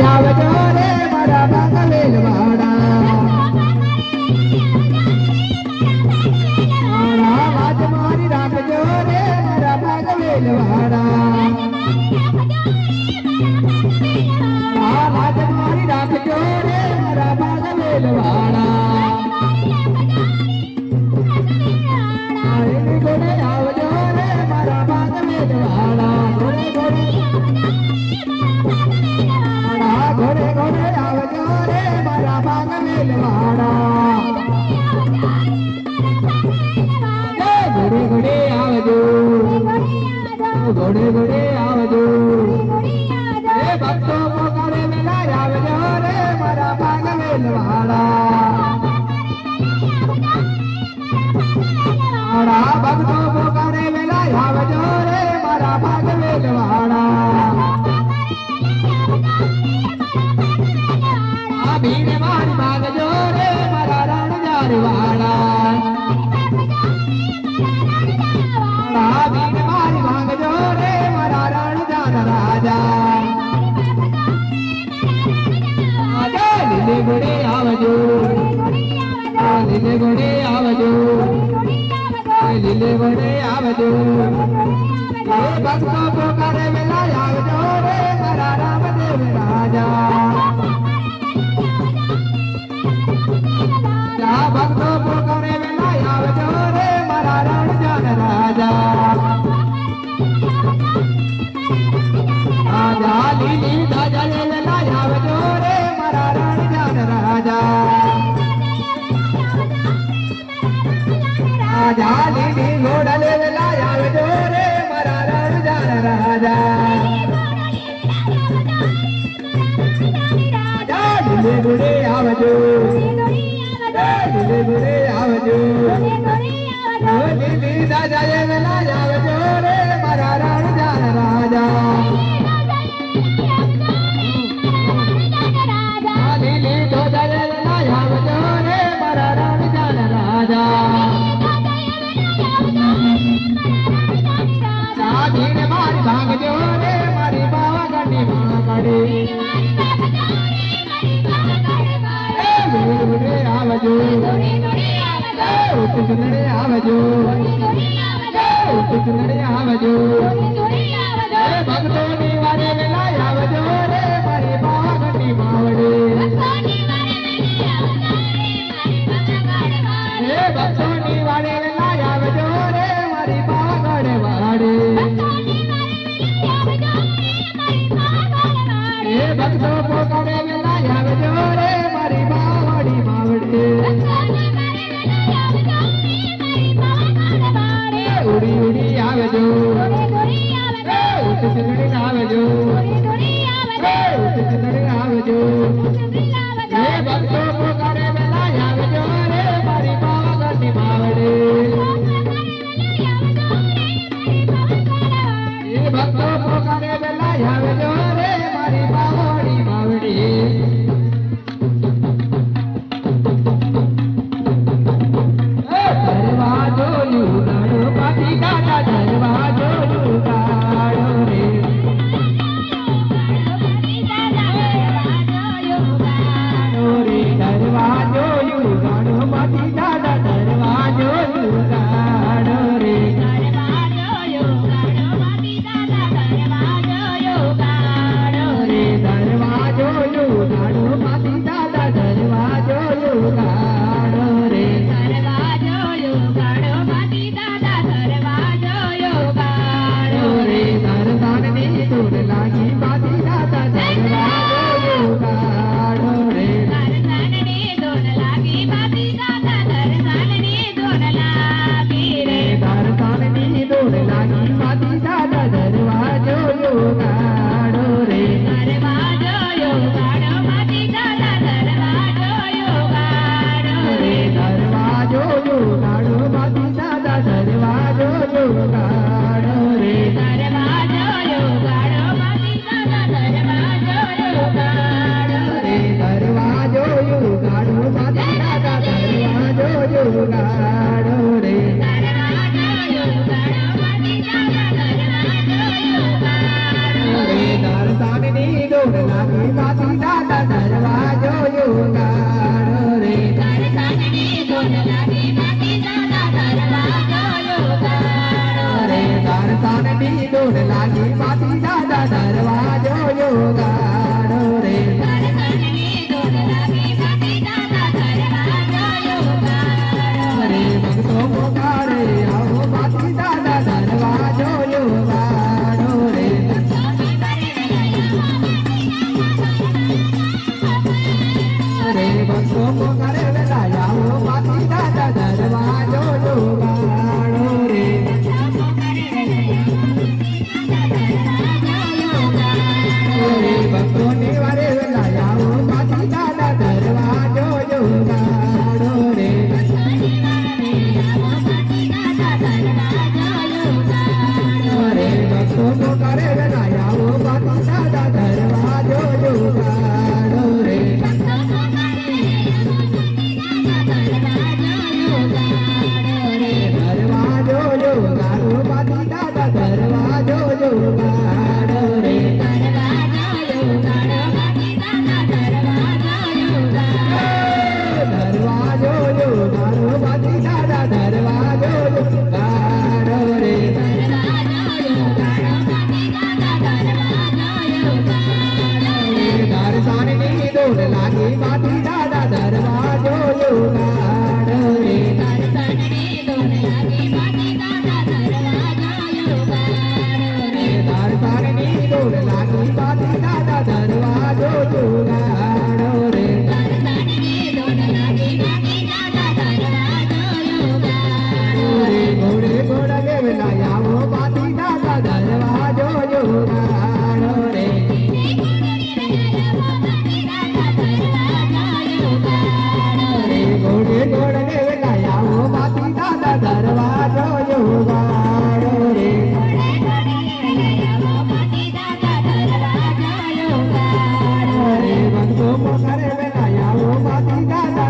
આવજો રે મારા ભાગવેલવાડા વાત મારી રાખજો રે મારા ભાગવેલવાડા વાત મારી રાખજો રે મારા ભાગવેલવાડા ઘોડે આવજો રે મારા ભાગવેલવાડા ઘોડે ઘોડે આવજો રે મારા ભાગવેલવાડા ઘોડે ઘોડે આવજો ઘોડે ઘોડે આવજો એ ભક્તો પોકારે વેલા આવજો રે મારા ભાગવેલવાડા ભક્તો પોકારે વેલા આવજો રે મારા ભાગવેલવાડા ભીડ મારી ભાગજો રે મારા રણજારવાડા ભીડ મારી ભાગજો રે મારા રણજાર રાજા લીલે ઘોડે આવજો લીલે ઘોડે આવજો લીલે ઘોડે આવજો ભક્તો પોકારે વેલા આવજો રે મારા રામદેવ રાજા ભક્તો પોકારે વેલા આવજો રે મારા રણજાર રાજા રાજા લીલી ધજા વેલા આવજો રે મારા રણજાર રાજા રાજા લીલી ઘોડા વેલા આવજો રે મારા રણજાર રાજા લીલે ઘોડે આવજો લીલે ઘોડે આવજો લીલી દાદા વેલા આવજો રે મારા રણજાર રાજા લીલી ધોધા વેલા આવજો રે મારા રણજાર રાજા ભીડ મારી ભાગજો રે મારી પાવાગઢની માગડી ઘોડે આવજો ચુંદડે આવજો ચુંદડે આવજો ભક્તો ની વારે વેલા આવજો રે મારી પાવાગઢની માવડી ભક્તો ની વારે વેલા આવજો રે મારી પાવાગઢ વાડી ભક્તો પોકારે વેલા આવજો રે મારી બાવડી માવડી ઉડી ઉડી આવજો ચુંદડી આવજો ચુંદડી આવજો ભક્તો પોકારે વેલા આવજો રે મારી પાવાગઢની માવડી ભક્તો પોકારે વેલા આવજો રે મારી બાવડી માવડી દોડ લાગી માતી દાદા દરવાજો યોગાડો રે દર્શનની દોડ લાગી માતી દાદા દરવાજો યોગાડો રે દર્શનની દોડ લાગી માતી દાદા દરવાજો યોગાડો રે દર્શનની દોડ લાગી માતી દાદા દરવાજો યોગાડો રે ભક્તો પોકારે આવો માતી દાદા દરવાજો યોગાડો રે રે ભક્તો પોકારે વેલા આવો માતી દાદા દરવાજો યોગાડો રે રે ભક્તો નિવારે વેલા આવો માતી દાદા દરવાજો યોગાડો રે રે ભક્તો પોકારે વેલા આવો માતી દાદા દરવાજો યોગાડો રે દરવાજો યોગાડો માતી દાદા દરવાજો યોગાડો રે દરવાજો યોગાડો માતી દાદા દરવાજો યોગાડો રે દર્શનની દોડ લાગી માતી દાદા દરવાજો યોગાડો રે દર્શનની દોડ લાગી માતી દાદા દરવાજો યોગાડો રે રે ઘોડે ઘોડા વેલા આવો માતી દાદા દરવાજો યોગાડો રે રે ઘોડે ઘોડા વેલા આવો માતી દાદા દરવાજો યોગાડો રે રે ભક્તો પોકારે વેલા આવો માતી દાદા